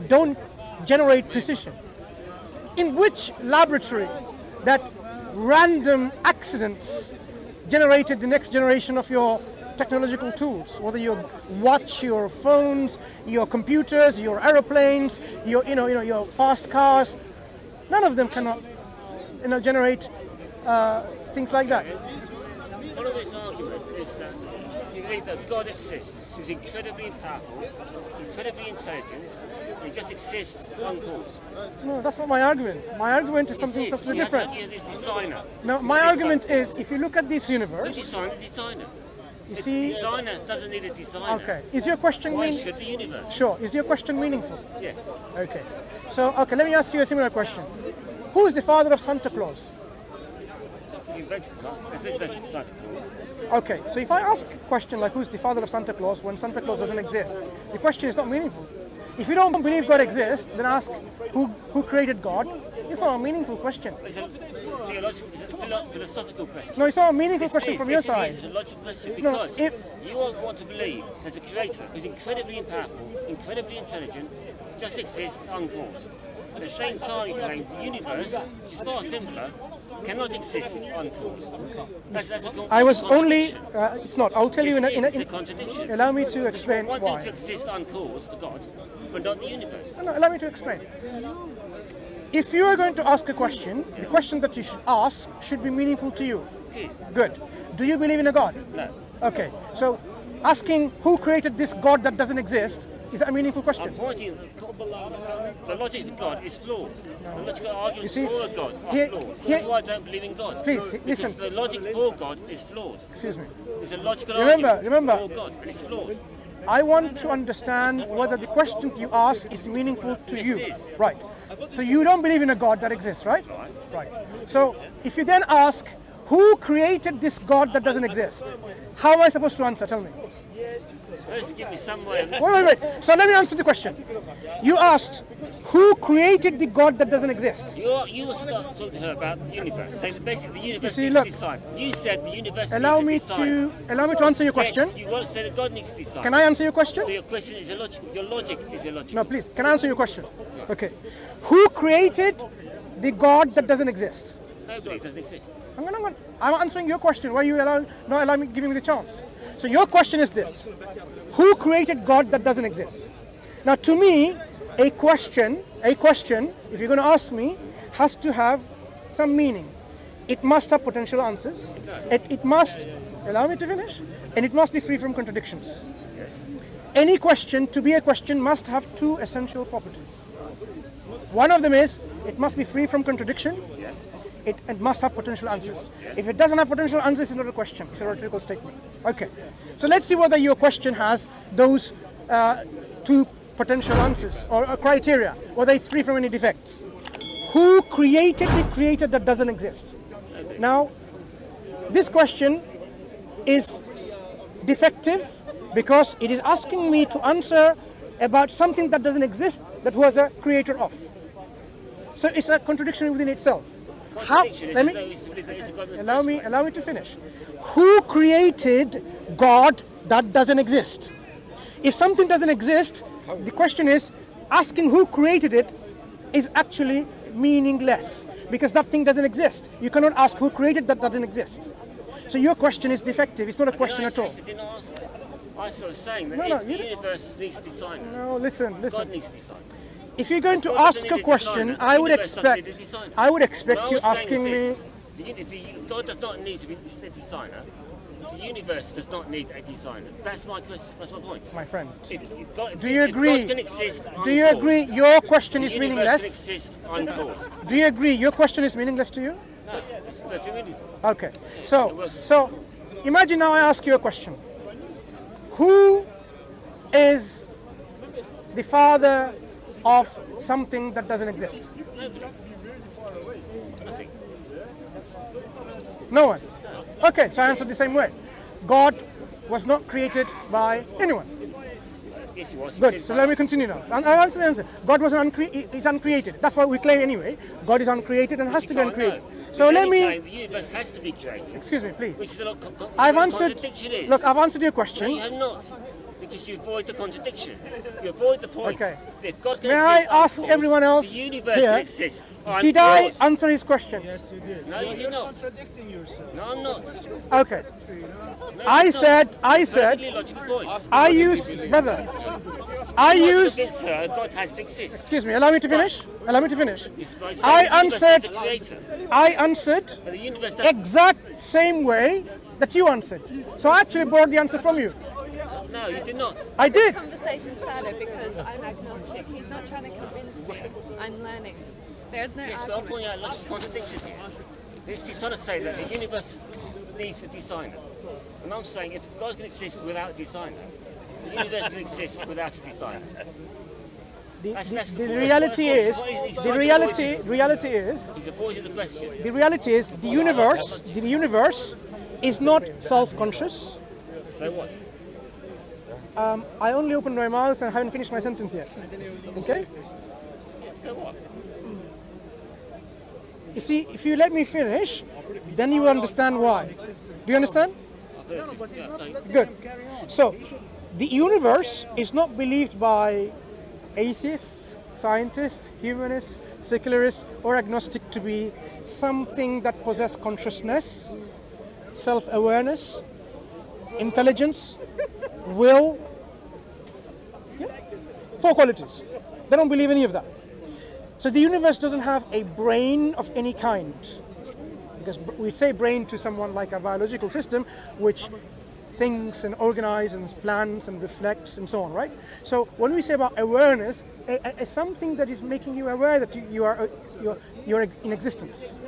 don't generate precision. In which laboratory that random accidents generated the next generation of your technological tools, whether your watch, your phones, your computers, your aeroplanes, your fast cars, none of them cannot generate things like that. One of this argument is that you believe that God exists, who's incredibly powerful, incredibly intelligent, he just exists uncaused. No, that's not my argument. My argument is something different. Designer. No, my argument is, if you look at this universe... Who designed the designer? You see... The designer doesn't need a designer. Okay. Is your question Why should the universe? Sure. Is your question meaningful? Yes. Okay. So, let me ask you a similar question. Who is the father of Santa Claus? He invented Santa Claus. Okay. So if I ask a question like who's the father of Santa Claus when Santa Claus doesn't exist, the question is not meaningful. If you don't believe God exists, then ask who created God. It's not a meaningful question. It's a philosophical question. No, it's not a meaningful question from your side. It's a logical question because you all want to believe there's a creator who's incredibly powerful, incredibly intelligent, just exists uncaused. At the same time, you claim the universe, which is far simpler, cannot exist uncaused. That's I was only. It's not. I'll tell you in a contradiction. Allow me to explain why. One thing to exist uncaused to God, but not the universe. No, allow me to explain. If you are going to ask a question, the question that you should ask should be meaningful to you. It is. Good. Do you believe in a God? No. Okay. So, asking who created this God that doesn't exist is a meaningful question. I'm pointing the logic of God is flawed. The logical arguments for God are flawed. That's why I don't believe in God. Please, listen. Because the logic for God is flawed. Excuse me. It's a logical argument for God, and it's flawed. I want to understand whether the question you ask is meaningful to you. It is. Right. So you don't believe in a God that exists, right? Right. So if you then ask, who created this God that doesn't exist? How am I supposed to answer? Tell me. You're supposed to give me some way of... Wait. So let me answer the question. You asked, who created the God that doesn't exist? You were talking to her about the universe. So basically the universe needs to decide. You said the universe allow needs to decide. Allow me to answer your question. You won't say that God needs to decide. Can I answer your question? So your question is illogical. Your logic is illogical. No, please. Can I answer your question? Okay. Who created the God that doesn't exist? Nobody. It doesn't exist. I'm answering your question. Why you not allow me, giving me the chance? So your question is this: who created God that doesn't exist? Now, to me, a question, if you're going to ask me, has to have some meaning. It must have potential answers. It must allow me to finish, and it must be free from contradictions. Yes. Any question, to be a question, must have two essential properties. One of them is it must be free from contradiction. Yeah. It must have potential answers. If it doesn't have potential answers, it's not a question. It's a rhetorical statement. Okay. So let's see whether your question has those two potential answers or criteria, whether it's free from any defects. Who created the creator that doesn't exist? Now, this question is defective because it is asking me to answer about something that doesn't exist that was a creator of. So it's a contradiction within itself. Let me allow me to finish. Who created God that doesn't exist? If something doesn't exist, the question is asking who created it is actually meaningless because that thing doesn't exist. You cannot ask who created that doesn't exist. So your question is defective. It's not a question at all. I was sort of saying that the universe needs to decide. No, listen. God needs to decide. If you're going to ask a question, I would expect you asking me. God does not need to be a designer. The universe does not need a designer. That's my question. That's my point. My friend, do you agree? God can exist do you agree? Your question is meaningless. Can exist uncaused. Do you agree? Your question is meaningless to you? No, it's perfectly meaningful. Okay. So imagine now I ask you a question. Who is the father of something that doesn't exist? Nothing. No one? Okay, so I answered the same way. God was not created by anyone. Yes, he was. Good, so let me continue now. I'll answer the answer. God was is uncreated. That's what we claim anyway. God is uncreated and has to be uncreated. So let me... The universe has to be created. Excuse me, please. Which is a I've answered... contradiction is. Look, I've answered your question. No, you have not. Because you avoid the contradiction. You avoid the point. Okay. If God can May I exist ask uncaused, everyone else the universe here, can exist did I uncaused. answer his question? Yes, you did. No, you did not. Contradicting yourself. No, I'm not. Okay. No, I you're said, not. Perfectly logical points. I used, brother, I used, Against her, God has to exist. excuse me, allow me to finish. Allow me to finish. It's by saying I the universe is answered, a creator. I answered But the universe doesn't. exact same way that you answered. So I actually borrowed the answer from you. No, you did not. I did. Conversation started because I'm agnostic. He's not trying to convince me. I'm learning. There's no Yes, but I'm argument. pointing out logical contradiction here. He's trying to say that the universe needs a designer. And I'm saying if God can exist without a designer, the universe can exist without a designer. That's The point. reality is, He's the trying to reality avoid is, He's avoiding the question. the reality is, the universe is not self-conscious. So what? I only opened my mouth and haven't finished my sentence yet. Okay? Yeah, so what? You see, if you let me finish, then you understand why. Do you understand? Good. So, the universe is not believed by atheists, scientists, humanists, secularists, or agnostic to be something that possesses consciousness, self-awareness, intelligence, will. Yeah. 4 qualities. They don't believe any of that. So the universe doesn't have a brain of any kind. Because we say brain to someone like a biological system, which thinks and organizes and plans and reflects and so on, right? So when we say about awareness, something that is making you aware that you're in existence,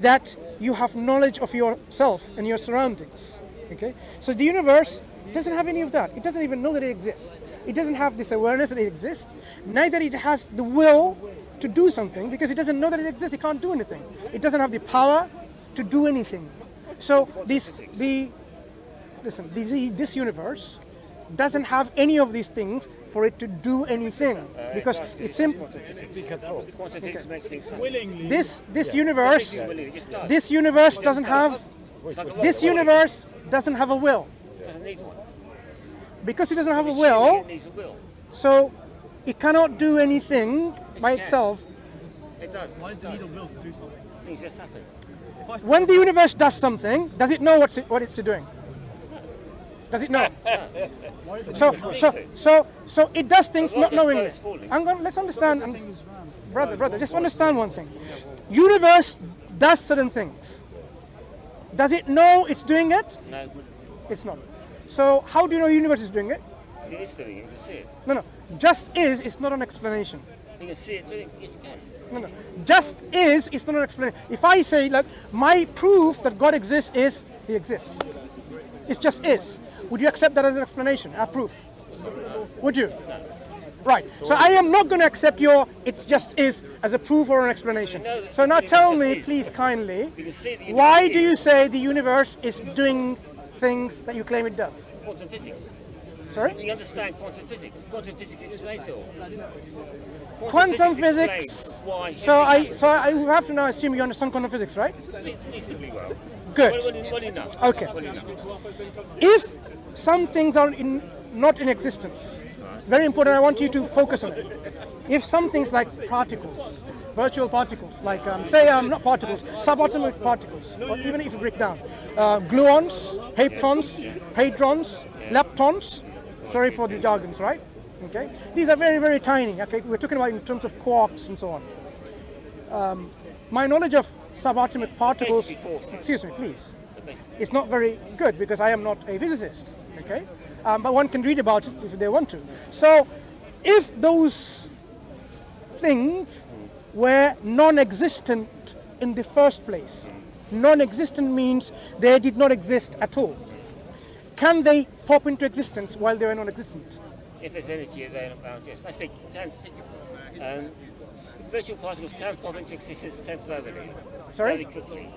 that you have knowledge of yourself and your surroundings. Okay, so the universe doesn't have any of that. It doesn't even know that it exists. It doesn't have this awareness that it exists. Neither it has the will to do something because it doesn't know that it exists. It can't do anything. It doesn't have the power to do anything. So this universe doesn't have any of these things for it to do anything because it's simple. Quantum physics makes things happen. Willingly. This universe It just does. this universe doesn't have It's like a rock this rolling. universe doesn't have a will. It doesn't need one. Because it doesn't have a Assuming will, It needs a will. so it cannot do anything by it can. itself. It does. Why It does it need a does. will to do something? Things just happen. When the universe does something, does it know what it's doing? Does it know? So it does things not knowingly. Let's understand, brother. Just understand one thing. Universe does certain things. Does it know it's doing it? No, It's not. So how do you know universe is doing it? it is doing it. You can see it. No. Just is. It's not an explanation. You can see it doing it. Yes, it can. No. Just is. It's not an explanation. If I say, like, my proof that God exists is He exists. It just is. Would you accept that as an explanation, a proof? Would you? Right. So I am not going to accept your "it just is" as a proof or an explanation. So now tell me, please, kindly, You can see the universe why do is you say the universe is doing things that you claim it does? quantum physics. Sorry? You understand quantum physics. Quantum physics explains it all. Quantum explains physics. Why? So I have to now assume you understand quantum physics, right? Reasonably well. Good. Well enough. Okay. Well enough. If some things are not in existence, very important, I want you to focus on it. If some things like particles, virtual particles, like not particles, subatomic particles, or even if you break down, gluons, hadrons, leptons, sorry for the jargons, right? Okay, these are very, very tiny. Okay, we're talking about in terms of quarks and so on. My knowledge of subatomic particles, Basically forces. excuse me, please, Basically. it's not very good because I am not a physicist. Okay, but one can read about it if they want to. So, if those things were non-existent in the first place, non-existent means they did not exist at all. Can they pop into existence while they were non-existent? If there's energy around, yes. I think virtual particles can pop into existence temporarily. Sorry? Very quickly.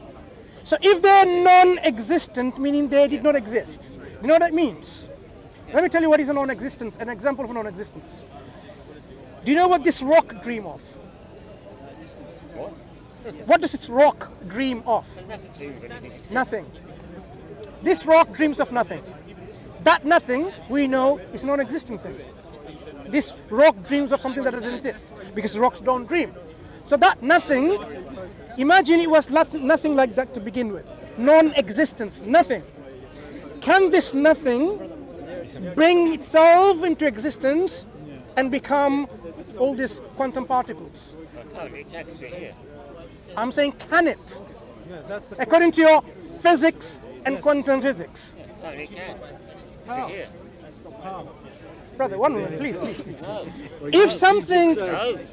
So if they're non-existent, meaning they did not exist, you know what that means? Let me tell you what is a non-existence, an example of a non-existence. Do you know what this rock dream of? What? What does this rock dream of? Doesn't have to do with anything exists. Nothing. This rock dreams of nothing. That nothing we know is a non-existent thing. This rock dreams of something that doesn't exist because rocks don't dream. So that nothing, imagine it was nothing like that to begin with. Non-existence, nothing. Can this nothing bring itself into existence and become all these quantum particles? I'm saying, can it? According to your physics and quantum physics. It can. Here. Brother, one moment, please. If something...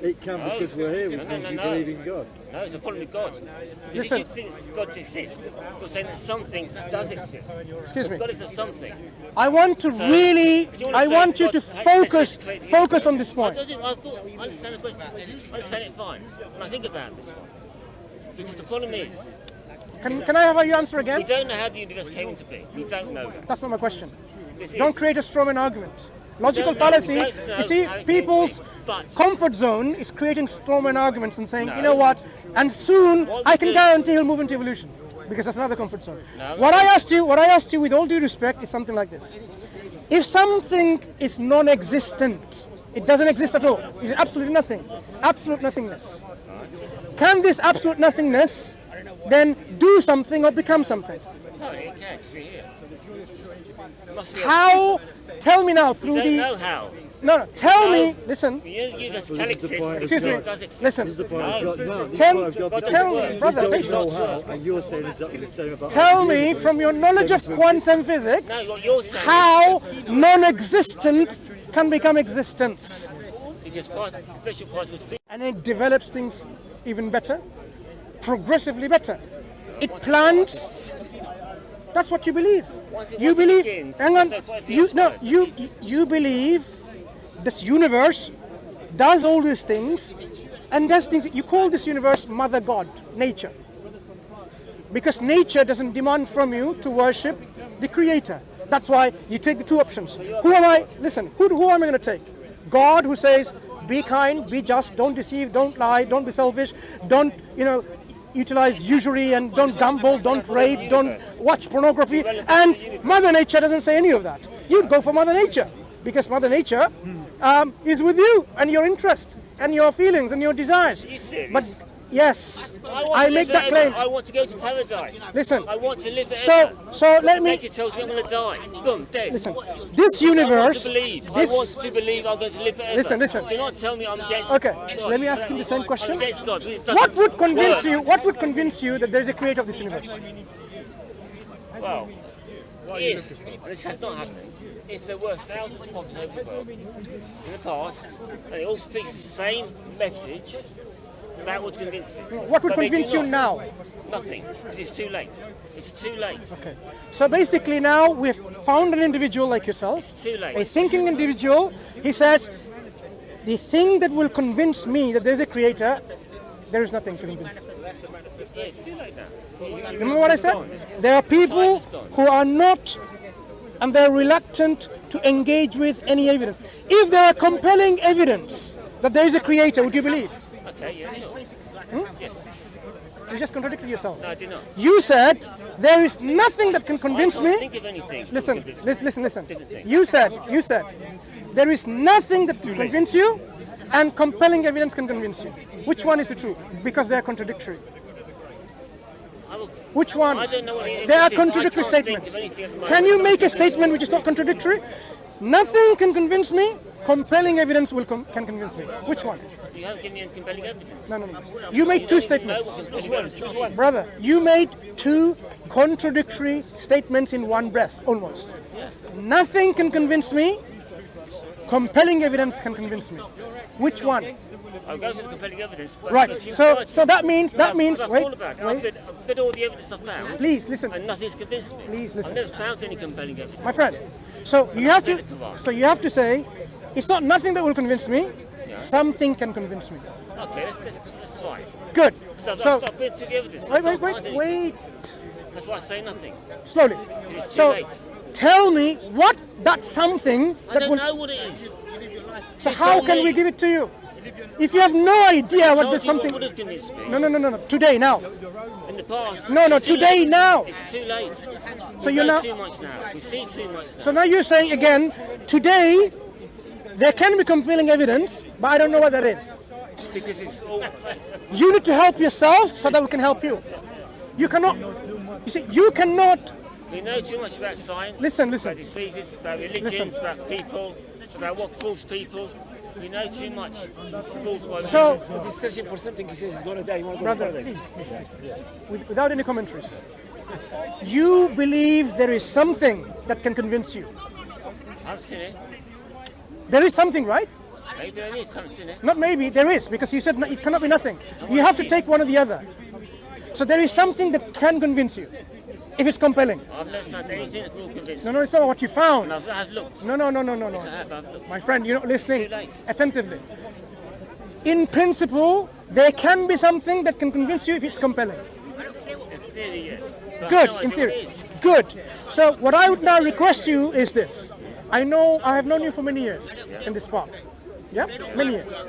It can because we're here, which means we believe in God. No, it's a problem with God. Listen. If you think God exists, you're saying that something does exist. Excuse me. God is a something. I want to I want you to focus on this point. I understand the question. I understand it fine. And I think about this one. Because the problem is, Can I have your answer again? we don't know how the universe came into being. We don't know that. That's not my question. This Don't is. create a straw man argument. Logical We don't know- fallacy. we don't know You see, how it came people's to be, but- comfort zone is creating straw man arguments and saying, No. you know what? And soon What I we can do- guarantee he'll move into evolution, because that's another comfort zone. No. What I asked you, with all due respect, is something like this: if something is non-existent, it doesn't exist at all. It's absolutely nothing, absolute nothingness. Can this absolute nothingness then do something or become something? No, it can't. It's here. It must be How? Tell me now We through don't the. know how. No, tell No. me. Listen. The universe Well, can this is the exist. point of Excuse me. God. Does exist. Listen. This is the point of God. No, this is Tell- the point of God. God because tell me, we brother, don't please. know how, and you're saying exactly the same about Tell our me universe. from your knowledge of Going to quantum No, physics what you're saying how non-existent can become existence, because special particles do. and it develops things even better, progressively better. It plants. That's what you believe. Once You it believe. begins, Hang on. that's what it You is no. first. You believe this universe does all these things and does things. You call this universe Mother God, nature, because nature doesn't demand from you to worship the Creator. That's why you take the two options. Who am I? Listen. Who am I going to take? God, who says, "Be kind, be just, don't deceive, don't lie, don't be selfish, don't utilize usury, and don't gamble, don't rape, don't watch pornography." And Mother Nature doesn't say any of that. You'd go for Mother Nature, because Mother Nature is with you and your interest and your feelings and your desires. Are you serious? But yes, want I to make live that forever. claim. I want to go to paradise. Listen. I want to live So forever. let me Nature tells me I'm going to die. Boom, dead. listen. This universe. I want to believe I'm going to live forever. Listen. Do not tell me I'm against Okay, God. let me ask you the same question. I'm against God. It doesn't What would convince work. you? What would convince you that there is a creator of this universe? Well, if, and this has not happened, if there were thousands of prophets over the world in the past, and they all speak the same message, that would convince me. What would But they do convince you not. now? Nothing, because it's too late. It's too late. Okay. So basically now we've found an individual like yourself, It's too late. a thinking individual. He says, the thing that will convince me that there's a creator, there is nothing to convince. Yeah, it's too late now. Remember what I said? There are people who are not, and they're reluctant to engage with any evidence. If there are compelling evidence that there is a creator, would you believe? Okay, yeah, sure. Yes. You just contradicted yourself. No, I did not. You said there is nothing that can convince I can't me. think of anything. Listen, that convinces me. listen. Different thing. You said there is nothing that can convince you, and compelling evidence can convince you. Which one is the truth? Because they are contradictory. I will- Which one? I don't know what it They are is. contradictory I can't think of statements. anything at the moment. Can you make a statement which is not contradictory? Nothing can convince me. Compelling evidence can convince me. Which one? You haven't given me any compelling evidence. No. You made two statements. Which one? Choose one. Brother, you made two contradictory statements in one breath, almost. Nothing can convince me. Compelling evidence can convince me. Which one? I'll go for the compelling evidence. but Right. if you So start- that means I've wait. thought about it. I've read all the evidence I've found. Please listen, And nothing's convinced me. Please listen. I've never found any compelling evidence. my friend. So you have to say, it's not nothing that will convince me. Something can convince me. Okay, let's try it. Good. So So stop reading to the evidence. I can't find anything. wait. That's why I say nothing. Slowly. It's too So late. tell me what that something I that don't will. know what it is. So You how tell can me. we give it to you? If you have no idea what there's Told you something. what would have convinced me. No. Today, now. In the past. No, it's too today, late. now. It's too late. So We you're know now. too much now. We see too much now. So now you're saying again, today, there can be compelling evidence, but I don't know what that is. Because it's all. You need to help yourself so that we can help you. You cannot. You see, you cannot. We know too much about science. Listen. About diseases, about religions, about people, about what fools people. We know too much. Fools by So, But he's searching for something. He says he's going to die. He wants to go to brother, paradise. please, without any commentaries, you believe there is something that can convince you. I've seen it. There is something, right? Maybe there is something in it. Not maybe, there is, because you said it cannot be nothing. You have to take one or the other. So there is something that can convince you, if it's compelling. I've not found anything that will convince me. No, it's not what you found. And I've looked. No. Yes, I have. I've looked. My friend, you're not listening Too late. attentively. In principle, there can be something that can convince you if it's compelling. In theory, yes. But Good, no, in I theory. think it is. Good. So what I would now request you is this. I have known you for many years in this park. Yeah, many years.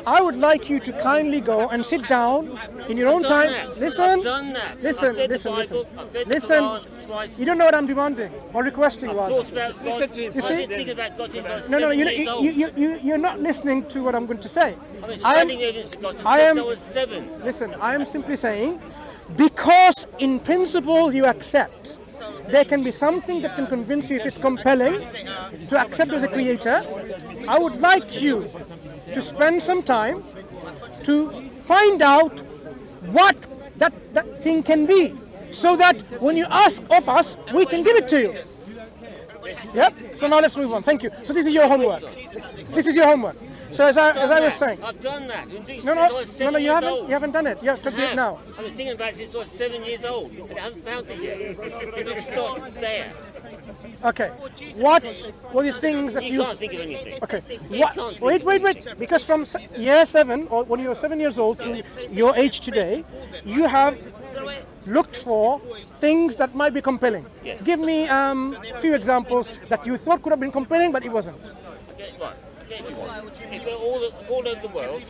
I would like you to kindly go and sit down in your own I've time. done that. Listen, I've done that. listen, I've read the listen, Bible, I've read the listen. Quran twice. You don't know what I'm demanding or requesting, I've was. thought about God. Listen to him. You see? I've been thinking about God since I was No, 7 years old. you're not listening to what I'm going to say. I've been I am, studying against God since I am- I was 7. listen, I am simply saying, because in principle you accept, there can be something that can convince you if it's compelling to accept as a creator. I would like you to spend some time to find out what that thing can be, so that when you ask of us, we can give it to you. Yep. So now let's move on. Thank you. So this is your homework. This is your homework. So as I was saying, I've done that. I've been doing it no, since I was 7 you years haven't. old. You haven't done it. Yeah, so do I it have. now. I've been thinking about it since I was 7 years old, and I haven't found it yet. It's not there. Okay. What were the things that You can't think of anything. Okay. You What, can't think wait. Because from year 7, or when you were 7 years old to your age today, you have looked for things that might be compelling. Yes. Give me a few examples that you thought could have been compelling, but it wasn't. Okay, right. Okay, if you want. If we're all over the world,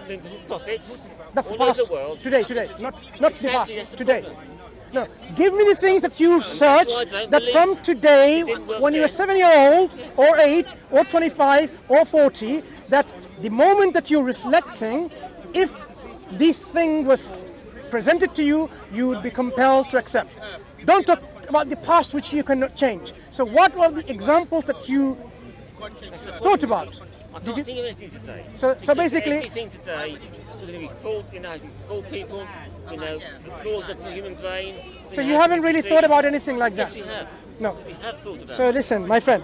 the prophets, That's all past. over the world. Today. Not the Exactly, past. that's the Today. problem. No. Give me the things that you searched why I don't that believe from today, it didn't work when you were then. 7-year-old, or 8, or 25, or 40, that the moment that you're reflecting, if this thing was presented to you, you would be compelled to accept. Don't talk about the past which you cannot change. So what were the examples that you thought about? I can't think of anything today. So Because basically- everything today is going to be full, full people, the flaws of the human brain. So you haven't really thought about anything like Yes, that? we have. No. We have thought about So it. listen, my friend,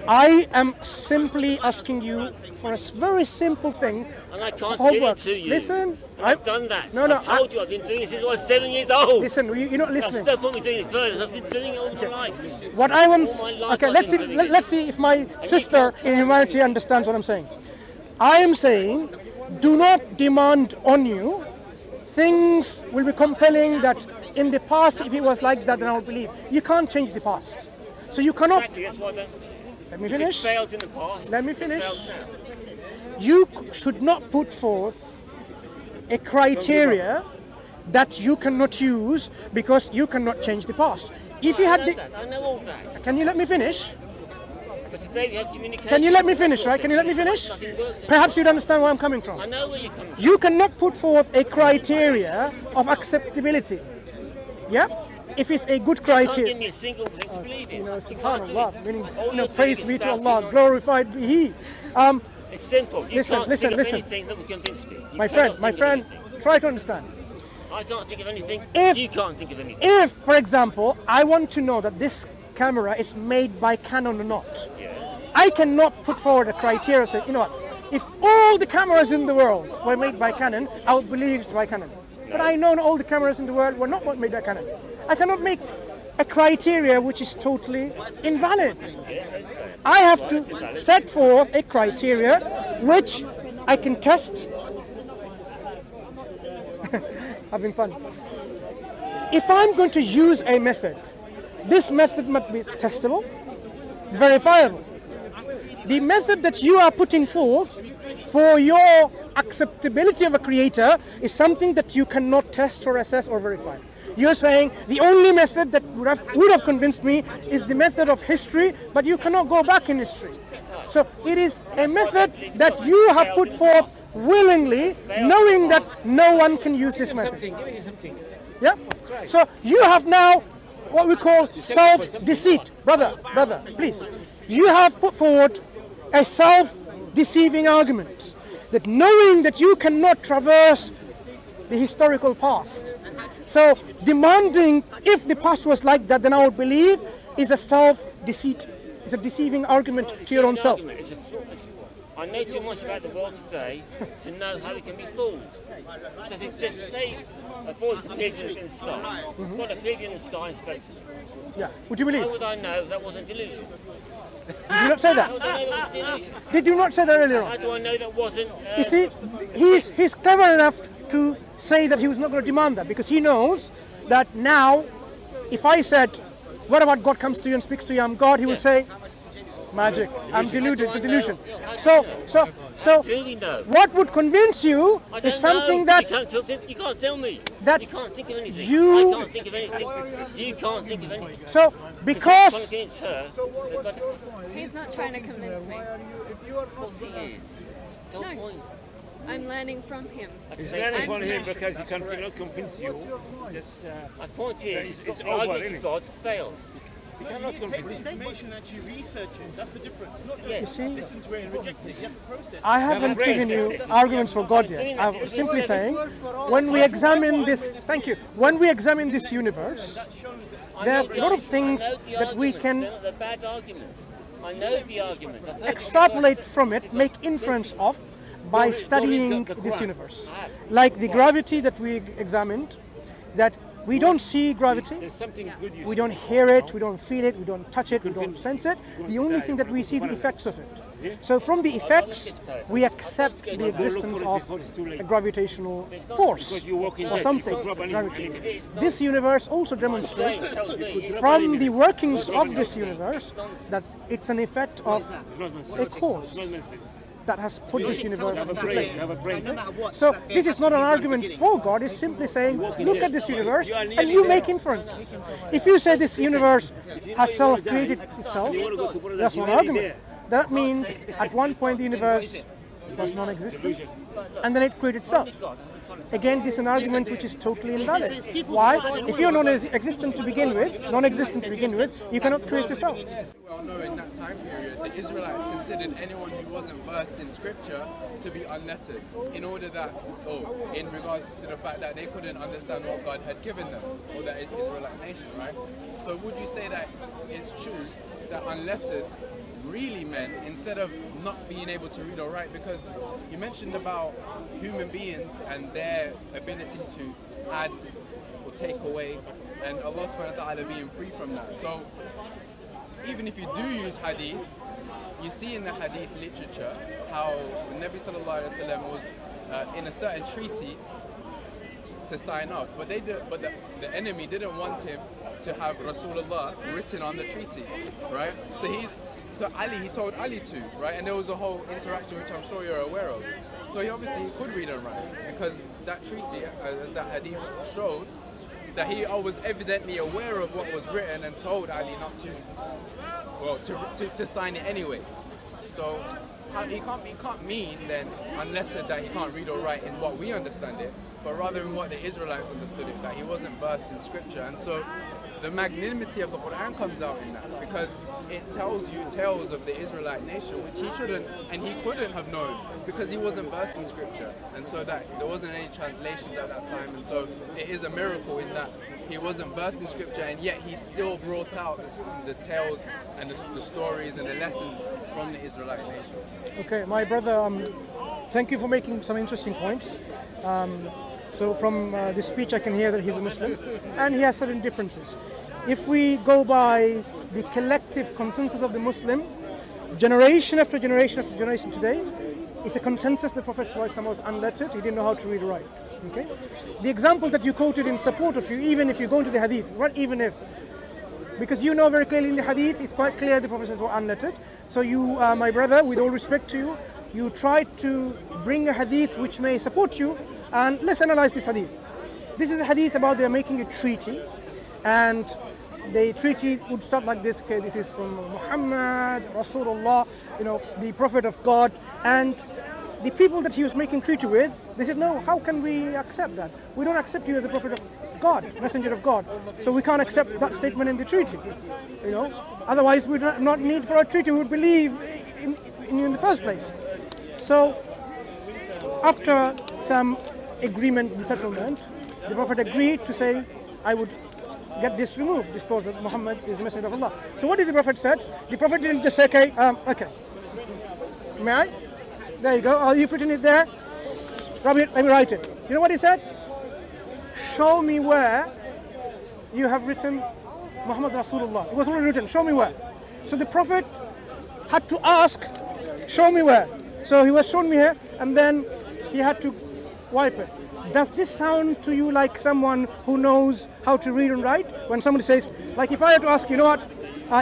I am simply asking you for a very simple thing. And I can't Homework. give it to you. Listen, I've done that. No, I've told you I've been doing it since I was 7 years old. Listen, you're not That's listening. no point me doing it further. I've been doing it all my life. What I want. All my life Okay, I've let's been see. doing it. Let's see if my sister in humanity understands what I'm saying. I am saying, do not demand on you. Things will be compelling that in the past, if it was like that, then I would believe. You can't change the past. So you cannot. Exactly, that's why Let me if it finish. failed in the past, Let me it finish. failed now. You should not put forth a criteria that you cannot use because you cannot change the past. If you I had know the, that. I know all that. can you let me finish? But today we have communication. Can you let me That's finish, what right? Can you let me finish? Nothing works. Perhaps you'd understand where I'm coming from. I know where you're coming from. You cannot put forth a criteria of acceptability. Yeah? If it's a good You can't give criteria. me a single thing to believe in. You know, You can't do subhanallah, it. meaning, All you're praise doing be is to bouncing Allah, on- glorified be He. It's simple. You Listen, can't listen, think listen. of anything that will convince me. You My cannot friend, think of anything. try to understand. I can't think of anything. If- You can't think of anything. If, for example, I want to know that this camera is made by Canon or not, I cannot put forward a criteria say, you know what, if all the cameras in the world were made by Canon, I would believe it's by Canon. But I know all the cameras in the world were not made by Canon. I cannot make a criteria which is totally invalid. I have to set forth a criteria which I can test. Having fun. If I'm going to use a method, this method must be testable, verifiable. The method that you are putting forth for your acceptability of a creator is something that you cannot test or assess or verify. You're saying the only method that would have convinced me is the method of history, but you cannot go back in history. So it is a method that you have put forth willingly, knowing that no one can use this method. Give me something. Yeah? So you have now what we call self-deceit. Brother, please. You have put forward a self-deceiving argument that knowing that you cannot traverse the historical past. So demanding if the past was like that, then I would believe is a self-deceit. It's a deceiving argument to your own self. I know too much about the world today to know how it can be fooled. So if it says, say, a voice appears in the sky, God appears in the sky and spoke to me. Yeah. Would you believe? How would I know that wasn't delusion? Did you not say that? How would I know that was delusion? Did you not say that earlier on? How do I know that wasn't... You see, he's clever enough to say that he was not going to demand that because he knows that now, if I said, what about God comes to you and speaks to you, I'm God, he will say, magic, I'm deluded, it's a delusion. So what would convince you is something that... You can't tell me. That you can't think of anything. I you... can't think of anything. You can't think of anything. So, because... He's not trying to convince me. Of course he is. It's all points. I'm learning from him. He's learning from him because he cannot convince you. Just, my point is, it's the over, argument isn't to it? God fails. he cannot convince you. Information that you research it. That's the difference. Not just see, listen to it and reject it. You have to process it. I haven't given you arguments for God yet. I'm simply saying, when we examine this, thank you, when we examine this universe, there are a lot of things that we can They're bad arguments. I know the arguments. I've heard extrapolate from it, make inference of, by studying this universe. Like the gravity that we examined, that we don't see gravity, There's something good you we see. don't hear it, we don't feel it, we don't touch it, we don't sense it. The only thing that we see the effects of it. So from the effects, we accept the existence of a gravitational force or something. Gravity. This universe also demonstrates from the workings of this universe that it's an effect of a cause that has put this universe into place. So this is not an argument for God, it's simply saying, look at this universe and you make inferences. If you say this universe has self-created itself, that's one argument. That means at one point the universe was non-existent and then it created itself. Again, this is an argument which is totally invalid. Why? If you're non-existent to begin with, you cannot create yourself. Well, no, in that time period, the Israelites considered anyone who wasn't versed in scripture to be unlettered, in order that, in regards to the fact that they couldn't understand what God had given them, or that Israelite nation, right? So would you say that it's true that unlettered really meant, instead of not being able to read or write, because you mentioned about human beings and their ability to add or take away, and Allah subhanahu wa ta'ala being free from that. So even if you do use hadith, you see in the hadith literature how the Nabi sallallahu alaihi wasallam was in a certain treaty to sign off, but the enemy didn't want him to have Rasulullah written on the treaty, right? So Ali, he told Ali to, right? And there was a whole interaction which I'm sure you're aware of. So he obviously could read and write, because that treaty, as that hadith shows, that he was evidently aware of what was written and told Ali not to sign it anyway. So he can't mean then unlettered that he can't read or write in what we understand it, but rather in what the Israelites understood it, that he wasn't versed in scripture. And so the magnanimity of the Quran comes out in that, because it tells you tales of the Israelite nation which he shouldn't and he couldn't have known, because he wasn't versed in scripture, and so that there wasn't any translations at that time. And so it is a miracle in that he wasn't versed in scripture, and yet he still brought out the tales and the stories and the lessons from the Israelite nation. Okay, my brother, thank you for making some interesting points. So from this speech I can hear that he's a Muslim and he has certain differences. If we go by the collective consensus of the Muslim, generation after generation after generation today, it's a consensus the Prophet ﷺ was unlettered, he didn't know how to read or write. Okay? The example that you quoted in support of you, even if you go into the hadith, not even if, because you know very clearly in the hadith, it's quite clear the Prophet was unlettered. So you, my brother, with all respect to you, you try to bring a hadith which may support you, and let's analyze this hadith. This is a hadith about they're making a treaty, and the treaty would start like this. Okay, this is from Muhammad, Rasulullah, the Prophet of God, and the people that he was making treaty with, they said, no, how can we accept that? We don't accept you as a Prophet of God, Messenger of God. So we can't accept that statement in the treaty. Otherwise we do not need for a treaty. We would believe in you in the first place. So after some agreement and settlement, the Prophet agreed to say, I would get this removed, this clause that Muhammad is the Messenger of Allah. So what did the Prophet said? The Prophet didn't just say, okay, may I? There you go. Oh, you've written it there. Let me write it. You know what he said? Show me where you have written Muhammad Rasulullah. It was already written. Show me where. So the Prophet had to ask, show me where. So he was shown me here, and then he had to wipe it. Does this sound to you like someone who knows how to read and write? When somebody says, like if I had to ask, you know what,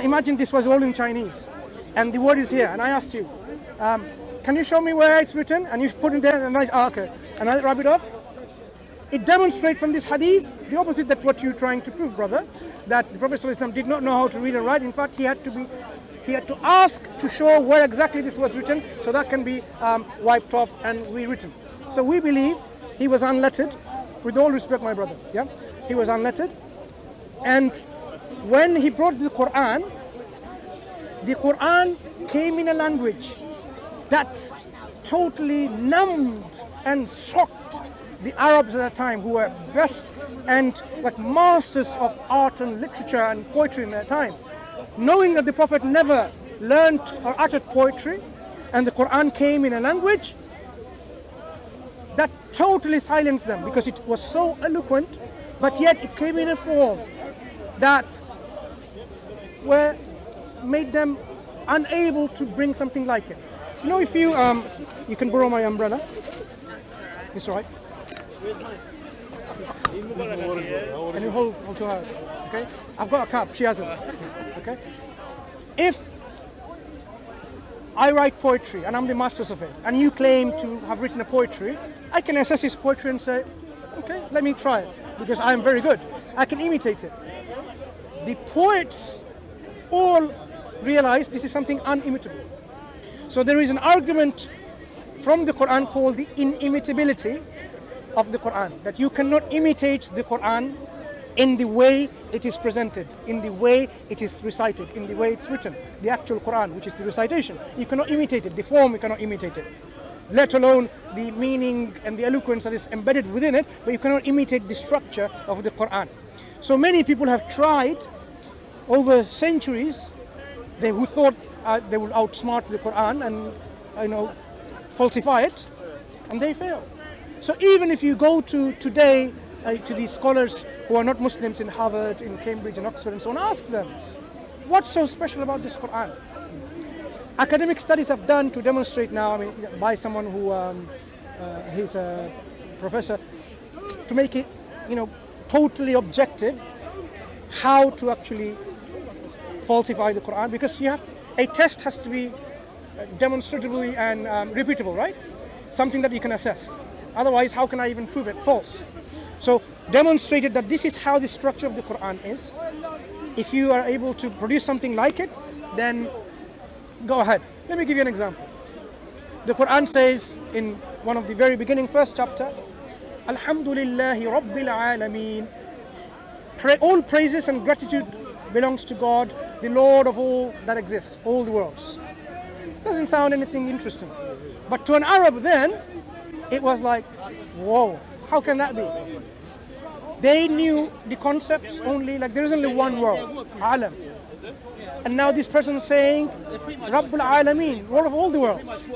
imagine this was all in Chinese, and the word is here, and I asked you, can you show me where it's written? And you put it there, and okay, and I rub it off. It demonstrates from this hadith the opposite that what you're trying to prove, brother, that the Prophet ﷺ did not know how to read and write. In fact, he had to ask to show where exactly this was written, so that can be wiped off and rewritten. So we believe he was unlettered, with all respect, my brother. Yeah, he was unlettered, and when he brought the Quran came in a language that totally numbed and shocked the Arabs at that time, who were best and like masters of art and literature and poetry in their time. Knowing that the Prophet never learned or uttered poetry, and the Quran came in a language that totally silenced them, because it was so eloquent, but yet it came in a form that made them unable to bring something like it. If you can borrow my umbrella. It's all right. Can you hold to her? Okay. I've got a cup. She hasn't. Okay. If I write poetry and I'm the masters of it, and you claim to have written a poetry, I can assess his poetry and say, okay, let me try it, because I am very good. I can imitate it. The poets all realize this is something unimitable. So there is an argument from the Quran called the inimitability of the Quran, that you cannot imitate the Quran in the way it is presented, in the way it is recited, in the way it's written. The actual Quran, which is the recitation, you cannot imitate it. The form, you cannot imitate it, let alone the meaning and the eloquence that is embedded within it, but you cannot imitate the structure of the Quran. So many people have tried over centuries, who thought they would outsmart the Quran and falsify it, and they fail. So even if you go to today to these scholars who are not Muslims in Harvard, in Cambridge, in Oxford, and so on, ask them, what's so special about this Quran? Academic studies have done to demonstrate now, by someone who he's a professor, to make it, totally objective, how to actually falsify the Quran, because a test has to be demonstratively and repeatable, right? Something that you can assess. Otherwise, how can I even prove it false? So demonstrated that this is how the structure of the Quran is. If you are able to produce something like it, then go ahead. Let me give you an example. The Quran says in one of the very beginning, first chapter, Alhamdulillahi Rabbil Alameen. All praises and gratitude belongs to God, the Lord of all that exist, all the worlds. Doesn't sound anything interesting. But to an Arab then, it was like, whoa, how can that be? They knew the concepts only, like there is only one world, Alam. And now this person is saying, Rabbul Alameen, Lord of all the worlds.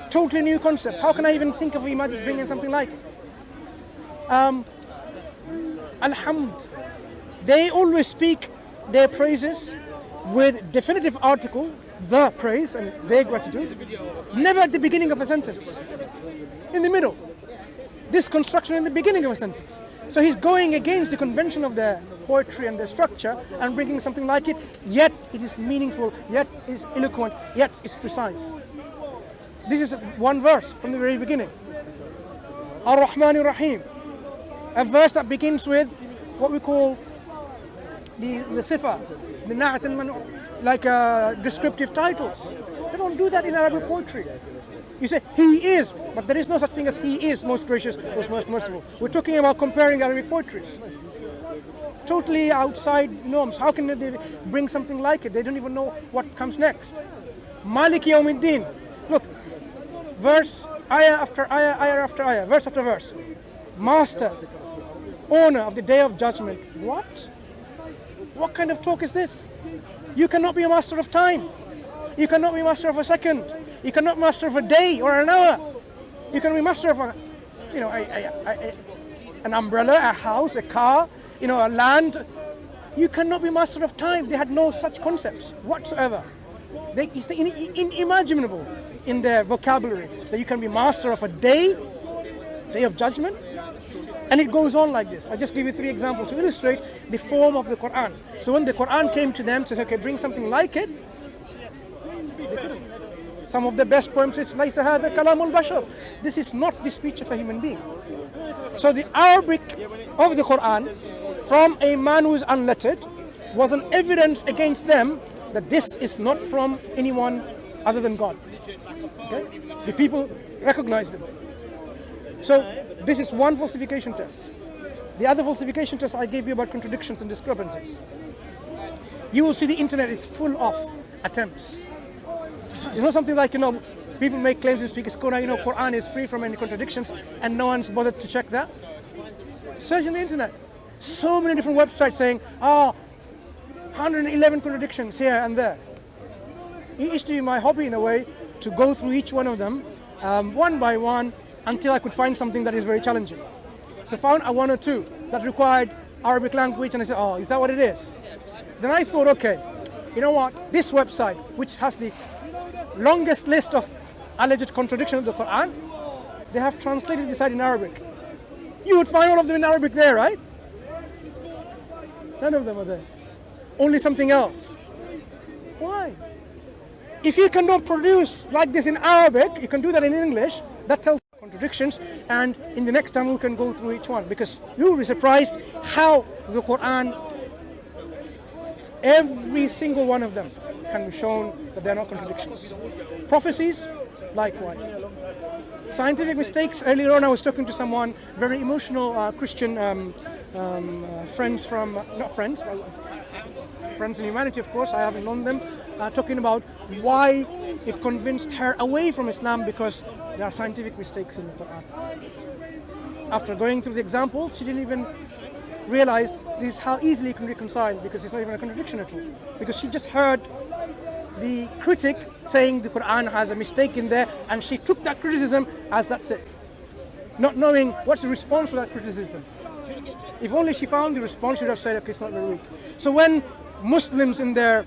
Totally new concept. How can I even think of bringing something like it? Alhamd. They always speak their praises with definitive article, the praise and their gratitude, never at the beginning of a sentence. In the middle. This construction in the beginning of a sentence. So he's going against the convention of their poetry and their structure and bringing something like it, yet it is meaningful, yet it is eloquent, yet it's precise. This is one verse from the very beginning. Ar-Rahman Ar-Rahim. A verse that begins with what we call the sifa, the na'at and man, like descriptive titles. They don't do that in Arabic poetry. You say, he is, but there is no such thing as he is most gracious, most merciful. We're talking about comparing Arabic poetries. Totally outside norms. How can they bring something like it? They don't even know what comes next. Maliki Yawmiddin. Look, verse, ayah after ayah, ayah after ayah, verse after verse. Master, owner of the day of judgment. What? What kind of talk is this? You cannot be a master of time. You cannot be master of a second. You cannot master of a day or an hour. You can be master of an umbrella, a house, a car, a land. You cannot be master of time. They had no such concepts whatsoever. It's unimaginable in their vocabulary that you can be master of a day of judgment. And it goes on like this. I'll just give you 3 examples to illustrate the form of the Quran. So when the Quran came to them to say, okay, bring something like it, they couldn't. Some of the best poems is لَيْسَ هَذَا كَلَامُ الْبَشَرِ. This is not the speech of a human being. So the Arabic of the Quran from a man who is unlettered was an evidence against them that this is not from anyone other than God. Okay? The people recognized him. So this is one falsification test. The other falsification test I gave you about contradictions and discrepancies. You will see the internet is full of attempts. Something like, people make claims in Speaker's Corner, Quran is free from any contradictions and no one's bothered to check that. Search on the internet. So many different websites saying, 111 contradictions here and there. It used to be my hobby in a way to go through each one of them, one by one, until I could find something that is very challenging. So found a 1 or 2 that required Arabic language, and I said, is that what it is? Then I thought, okay, you know what? This website, which has the longest list of alleged contradictions of the Quran, they have translated this side in Arabic. You would find all of them in Arabic there, right? None of them are there. Only something else. Why? If you cannot produce like this in Arabic, you can do that in English. That tells contradictions, and in the next time we can go through each one, because you will be surprised how the Quran, every single one of them can be shown that they are not contradictions. Prophecies, likewise. Scientific mistakes. Earlier on I was talking to someone, very emotional Christian friends from, not friends, friends in humanity of course, I haven't known them, talking about why it convinced her away from Islam because there are scientific mistakes in the Quran. After going through the examples, she didn't even realize this is how easily you can reconcile, because it's not even a contradiction at all. Because she just heard the critic saying the Quran has a mistake in there, and she took that criticism as that's it, not knowing what's the response to that criticism. If only she found the response, she would have said, okay, it's not very weak. So when Muslims in their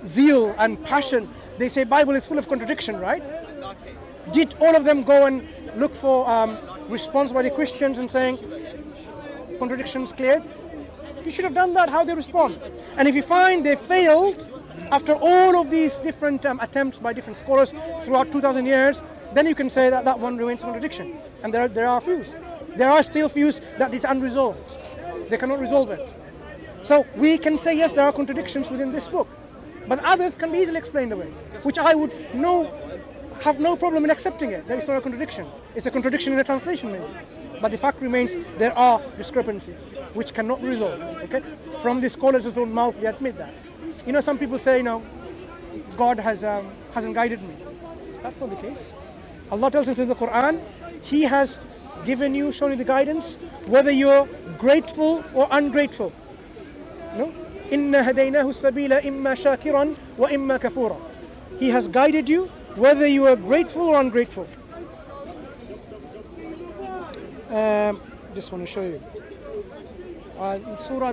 zeal and passion, they say Bible is full of contradiction, right? Did all of them go and look for response by the Christians and saying contradictions cleared? You should have done that, how they respond. And if you find they failed after all of these different attempts by different scholars throughout 2,000 years, then you can say that that one remains a contradiction. And there are views. There are still views that is unresolved. They cannot resolve it. So we can say, yes, there are contradictions within this book, but others can be easily explained away, which I would have no problem in accepting it. There is not a contradiction. It's a contradiction in a translation maybe. But the fact remains, there are discrepancies which cannot be resolved. Okay? From the scholars' own mouth, they admit that. Some people say, God hasn't guided me. That's not the case. Allah tells us in the Quran, He has given you, shown you the guidance, whether you're grateful or ungrateful. No? إِنَّا هَدَيْنَاهُ السَّبِيلَ إِمَّا شَاكِرًا وَإِمَّا كَفُورًا. He has guided you, whether you are grateful or ungrateful. Just want to show you. In Surah,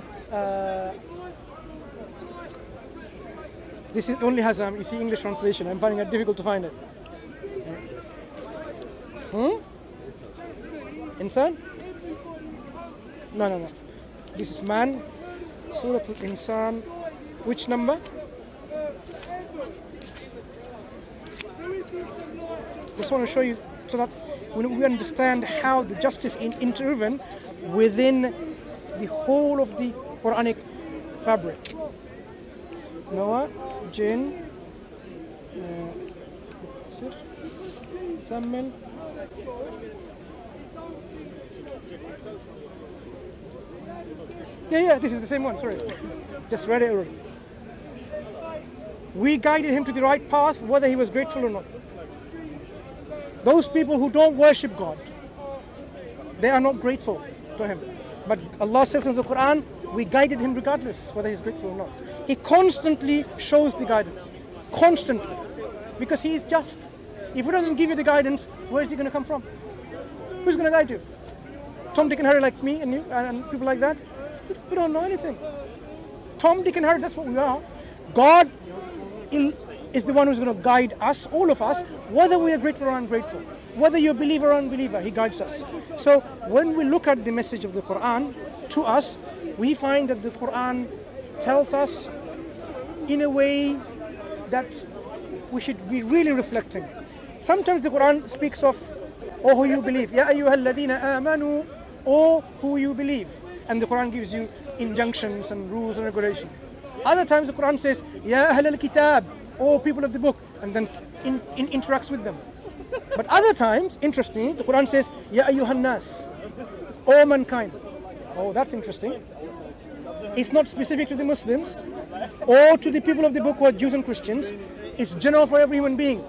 this only has you see English translation. I'm finding it difficult to find it. Insan? No. This is man. Surah Al-Insan. Which number? just want to show you so that we understand how the justice is interwoven within the whole of the Quranic fabric. Noah, Jinn, Zammil. Yeah, this is the same one, sorry. Just read it already. We guided him to the right path, whether he was grateful or not. Those people who don't worship God, they are not grateful to him. But Allah says in the Quran, we guided him regardless whether he's grateful or not. He constantly shows the guidance. Constantly. Because he is just. If he doesn't give you the guidance, where is he going to come from? Who's going to guide you? Tom, Dick and Harry like me and you and people like that? We don't know anything. Tom, Dick and Harry, that's what we are. God is the one who's going to guide us, all of us, whether we are grateful or ungrateful. Whether you're a believer or unbeliever, he guides us. So when we look at the message of the Quran to us, we find that the Quran tells us in a way that we should be really reflecting. Sometimes the Quran speaks of, "O who you believe, Ya ayyuhalladhina amanu," "O who you believe," and the Quran gives you injunctions and rules and regulations. Other times the Quran says, "Ya ahl al-kitab," "O people of the book," and then interacts with them. But other times, interestingly, the Quran says, "Ya ayyuhan nas," "O mankind." Oh, that's interesting. It's not specific to the Muslims or to the people of the book who are Jews and Christians. It's general for every human being.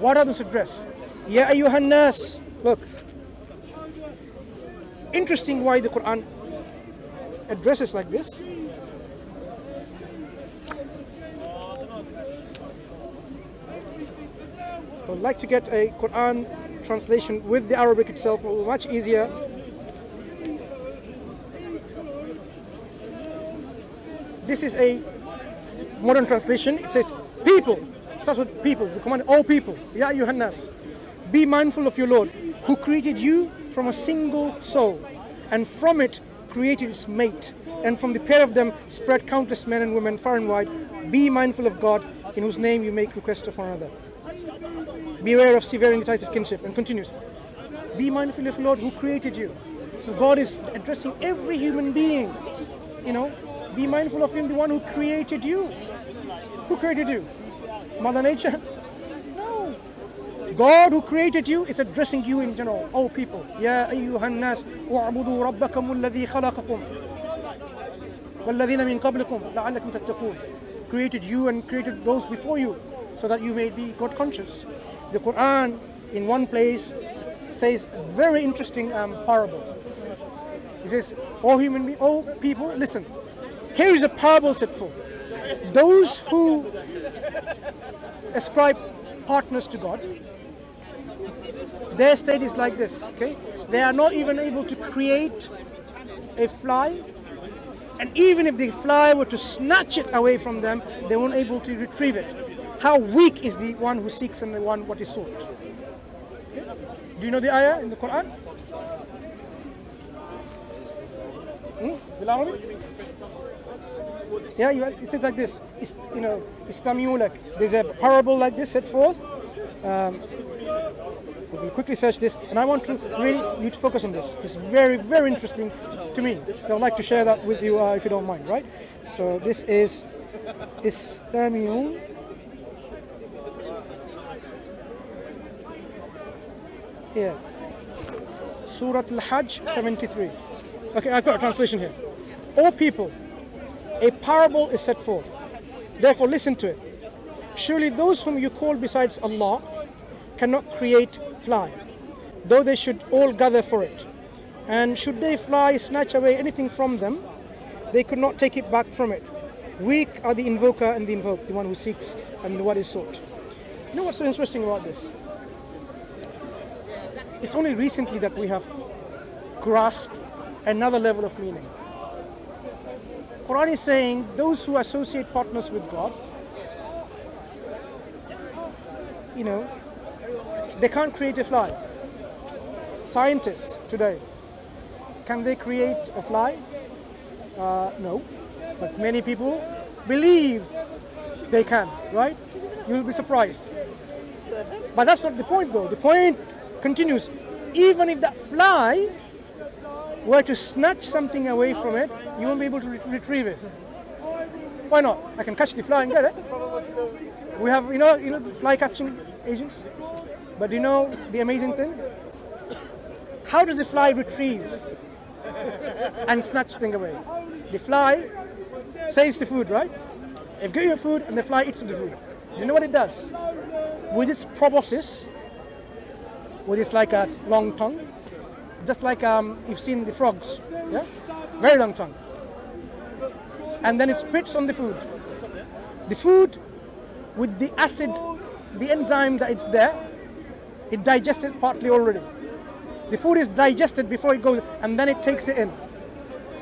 What are those address? Ya ayyuhan nas. Look. Interesting why the Quran addresses like this. I would like to get a Quran translation with the Arabic itself. It will be much easier. This is a modern translation. It says, people. It starts with people. The command, all people. Ya ayyuhan nas. Be mindful of your Lord, who created you from a single soul, and from it created its mate, and from the pair of them spread countless men and women far and wide. Be mindful of God, in whose name you make request of one another. Beware of severing the ties of kinship. And continues, be mindful of the Lord who created you. So God is addressing every human being. You know, be mindful of him, the one who created you. Who created you? Mother Nature? No. God who created you is addressing you in general. Oh people. Ya ayyuhan nas wa'budu rabbakum alladhi khalaqakum walladhina min qablikum la'allakum tattaqun. Created you and created those before you so that you may be God conscious. The Quran in one place says a very interesting parable. It says, oh people, listen. Here is a parable set forth. Those who ascribe partners to God, their state is like this, okay? They are not even able to create a fly, and even if the fly were to snatch it away from them, they won't able to retrieve it. How weak is the one who seeks and the one what is sought? Okay? Do you know the ayah in the Quran? Yeah, it says like this. There's a parable like this set forth. We'll quickly search this, and I want to you to focus on this. It's very, very interesting to me. So I'd like to share that with you if you don't mind, right? So this is Istamiun. Yeah. Surah Al-Hajj 73. Okay, I've got a translation here. O people, a parable is set forth. Therefore listen to it. Surely those whom you call besides Allah cannot create fly, though they should all gather for it. And should they fly snatch away anything from them, they could not take it back from it. Weak are the invoker and the invoked, the one who seeks and what is sought. You know what's so interesting about this? It's only recently that we have grasped another level of meaning. Quran is saying those who associate partners with God, you know, they can't create a fly. Scientists today, can they create a fly? No, but many people believe they can, right? You'll be surprised. But that's not the point though. The point continues. Even if that fly were to snatch something away from it, you won't be able to retrieve it. Why not? I can catch the fly and get it. We have, you know, fly catching agents. But you know the amazing thing? How does the fly retrieve and snatch thing away? The fly says the food, right? If you give it food and the fly eats the food, do you know what it does? With its proboscis, with its like a long tongue, just like you've seen the frogs, yeah? Very long tongue. And then it spits on the food. The food, with the acid, the enzyme that it's there, it digested partly already. The food is digested before it goes, and then it takes it in.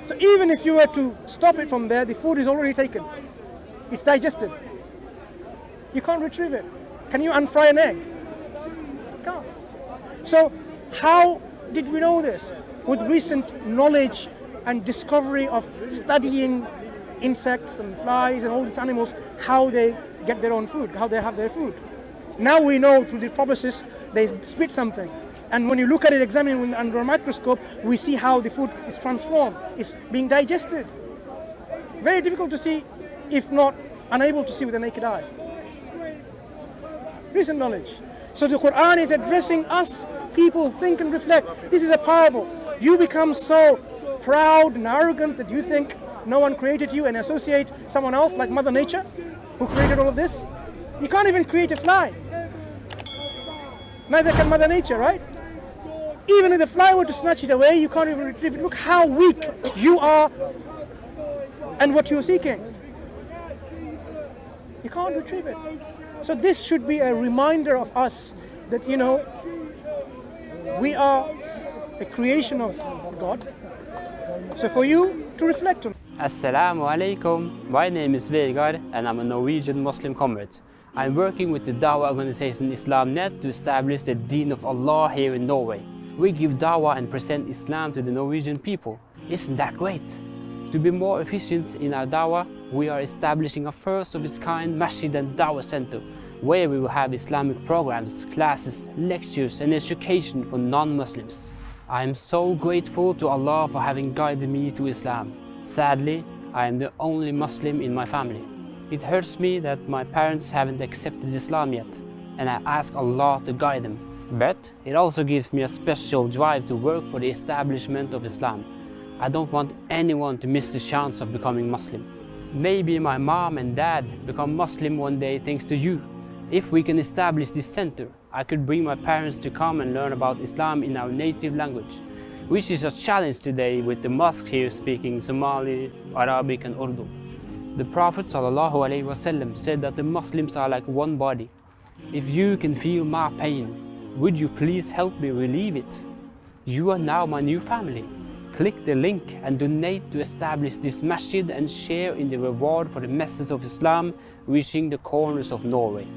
So even if you were to stop it from there, the food is already taken. It's digested. You can't retrieve it. Can you unfry an egg? You can't. So how did we know this? With recent knowledge and discovery of studying insects and flies and all these animals, how they get their own food, how they have their food. Now we know through the proboscis they spit something. And when you look at it, examine it under a microscope, we see how the food is transformed. It's being digested. Very difficult to see, if not unable to see with the naked eye. Recent knowledge. So the Quran is addressing us. People think and reflect. This is a parable. You become so proud and arrogant that you think no one created you and associate someone else like Mother Nature who created all of this. You can't even create a fly. Neither can Mother Nature, right? Even if the fly were to snatch it away, you can't even retrieve it. Look how weak you are and what you're seeking. You can't retrieve it. So this should be a reminder of us that, you know, we are a creation of God. So for you to reflect on. Assalamu alaikum. My name is Vegard and I'm a Norwegian Muslim convert. I'm working with the Dawah organization IslamNet to establish the Deen of Allah here in Norway. We give Dawah and present Islam to the Norwegian people. Isn't that great? To be more efficient in our Dawah, we are establishing a first of its kind Masjid and Dawah Center, where we will have Islamic programs, classes, lectures and education for non-Muslims. I am so grateful to Allah for having guided me to Islam. Sadly, I am the only Muslim in my family. It hurts me that my parents haven't accepted Islam yet, and I ask Allah to guide them. But it also gives me a special drive to work for the establishment of Islam. I don't want anyone to miss the chance of becoming Muslim. Maybe my mom and dad become Muslim one day thanks to you. If we can establish this center, I could bring my parents to come and learn about Islam in our native language, which is a challenge today with the mosque here speaking Somali, Arabic and Urdu. The Prophet ﷺ said that the Muslims are like one body. If you can feel my pain, would you please help me relieve it? You are now my new family. Click the link and donate to establish this masjid and share in the reward for the message of Islam reaching the corners of Norway.